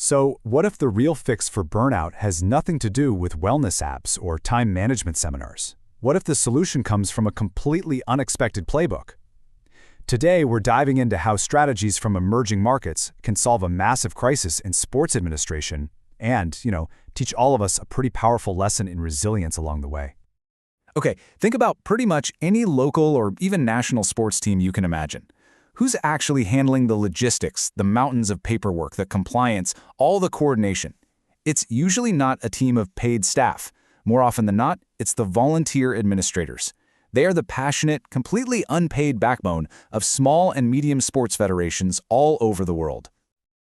So, what if the real fix for burnout has nothing to do with wellness apps or time management seminars? What if the solution comes from a completely unexpected playbook? Today, we're diving into how strategies from emerging markets can solve a massive crisis in sports administration and, teach all of us a pretty powerful lesson in resilience along the way. Okay, think about pretty much any local or even national sports team you can imagine. Who's actually handling the logistics, the mountains of paperwork, the compliance, all the coordination? It's usually not a team of paid staff. More often than not, it's the volunteer administrators. They are the passionate, completely unpaid backbone of small and medium sports federations all over the world.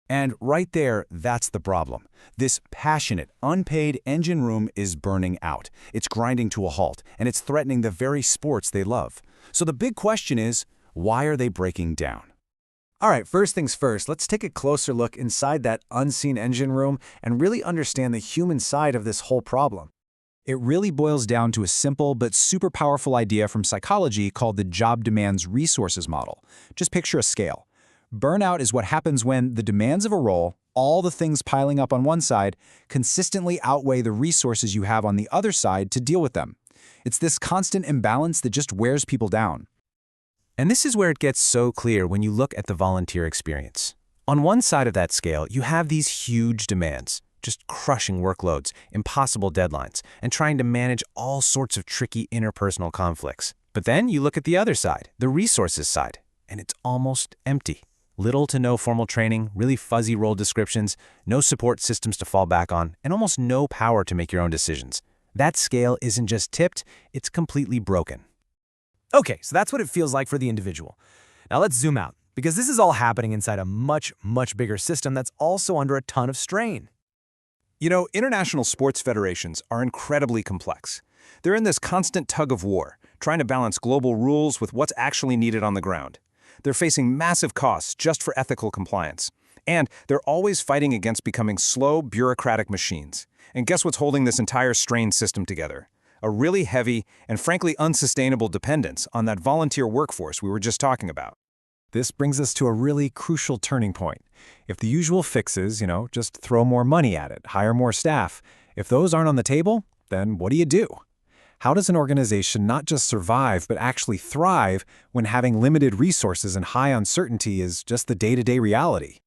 And right there, that's the problem. This passionate, unpaid engine room is burning out. It's grinding to a halt, and it's threatening the very sports they love. So the big question is, why are they breaking down? All right, first things first, let's take a closer look inside that unseen engine room and really understand the human side of this whole problem. It really boils down to a simple but super powerful idea from psychology called the job demands resources model. Just picture a scale. Burnout is what happens when the demands of a role, all the things piling up on one side, consistently outweigh the resources you have on the other side to deal with them. It's this constant imbalance that just wears people down. And this is where it gets so clear when you look at the volunteer experience. On one side of that scale, you have these huge demands, just crushing workloads, impossible deadlines, and trying to manage all sorts of tricky interpersonal conflicts. But then you look at the other side, the resources side, and it's almost empty. Little to no formal training, really fuzzy role descriptions, no support systems to fall back on, and almost no power to make your own decisions. That scale isn't just tipped, it's completely broken. Okay, so that's what it feels like for the individual. Now let's zoom out, because this is all happening inside a much bigger system that's also under a ton of strain. International sports federations are incredibly complex. They're in this constant tug of war, trying to balance global rules with what's actually needed on the ground. They're facing massive costs just for ethical compliance. And they're always fighting against becoming slow, bureaucratic machines. And guess what's holding this entire strained system together? A really heavy and frankly unsustainable dependence on that volunteer workforce we were just talking about. This brings us to a really crucial turning point. If the usual fixes, just throw more money at it, hire more staff, if those aren't on the table, then what do you do? How does an organization not just survive but actually thrive when having limited resources and high uncertainty is just the day-to-day reality?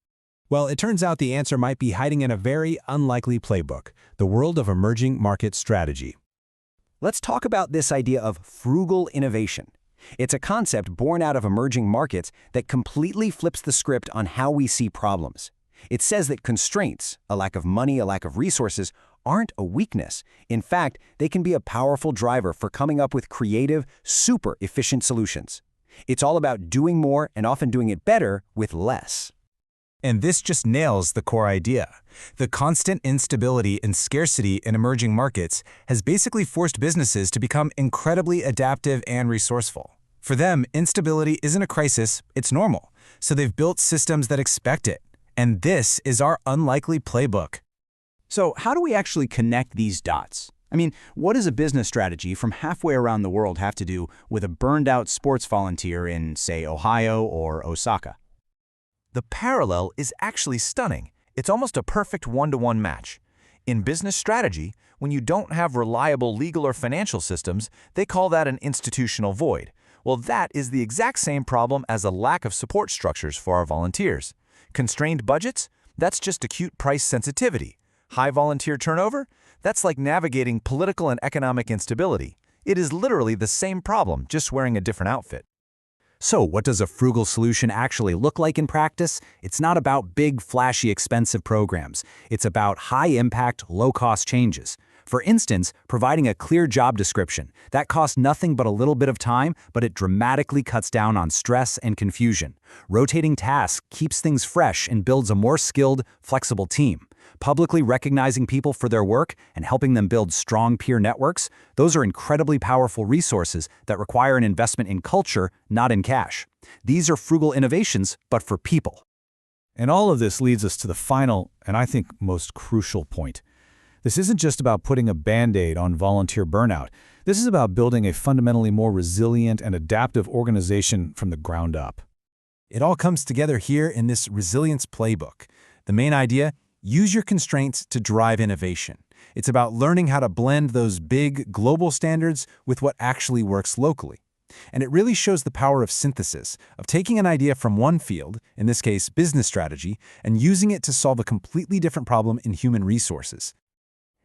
Well, it turns out the answer might be hiding in a very unlikely playbook, the world of emerging market strategy. Let's talk about this idea of frugal innovation. It's a concept born out of emerging markets that completely flips the script on how we see problems. It says that constraints, a lack of money, a lack of resources, aren't a weakness. In fact, they can be a powerful driver for coming up with creative, super efficient solutions. It's all about doing more and often doing it better with less. And this just nails the core idea. The constant instability and scarcity in emerging markets has basically forced businesses to become incredibly adaptive and resourceful. For them, instability isn't a crisis, it's normal. So they've built systems that expect it. And this is our unlikely playbook. So how do we actually connect these dots? What does a business strategy from halfway around the world have to do with a burned-out sports volunteer in, say, Ohio or Osaka? The parallel is actually stunning. It's almost a perfect one-to-one match. In business strategy, when you don't have reliable legal or financial systems, they call that an institutional void. Well, that is the exact same problem as a lack of support structures for our volunteers. Constrained budgets? That's just acute price sensitivity. High volunteer turnover? That's like navigating political and economic instability. It is literally the same problem, just wearing a different outfit. So what does a frugal solution actually look like in practice? It's not about big, flashy, expensive programs. It's about high-impact, low-cost changes. For instance, providing a clear job description. That costs nothing but a little bit of time, but it dramatically cuts down on stress and confusion. Rotating tasks keeps things fresh and builds a more skilled, flexible team. Publicly recognizing people for their work and helping them build strong peer networks, those are incredibly powerful resources that require an investment in culture, not in cash. These are frugal innovations, but for people. And all of this leads us to the final, and I think most crucial point. This isn't just about putting a Band-Aid on volunteer burnout. This is about building a fundamentally more resilient and adaptive organization from the ground up. It all comes together here in this Resilience Playbook. The main idea, Use your constraints to drive innovation. It's about learning how to blend those big, global standards with what actually works locally. And it really shows the power of synthesis, of taking an idea from one field, in this case business strategy, and using it to solve a completely different problem in human resources.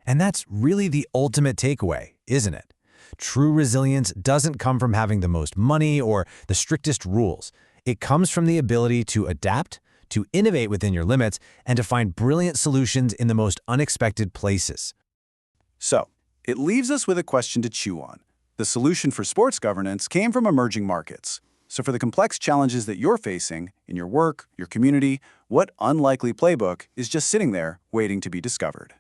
And that's really the ultimate takeaway, isn't it? True resilience doesn't come from having the most money or the strictest rules. It comes from the ability to adapt, to innovate within your limits, and to find brilliant solutions in the most unexpected places. So, it leaves us with a question to chew on. The solution for sports governance came from emerging markets. So for the complex challenges that you're facing in your work, your community, what unlikely playbook is just sitting there waiting to be discovered?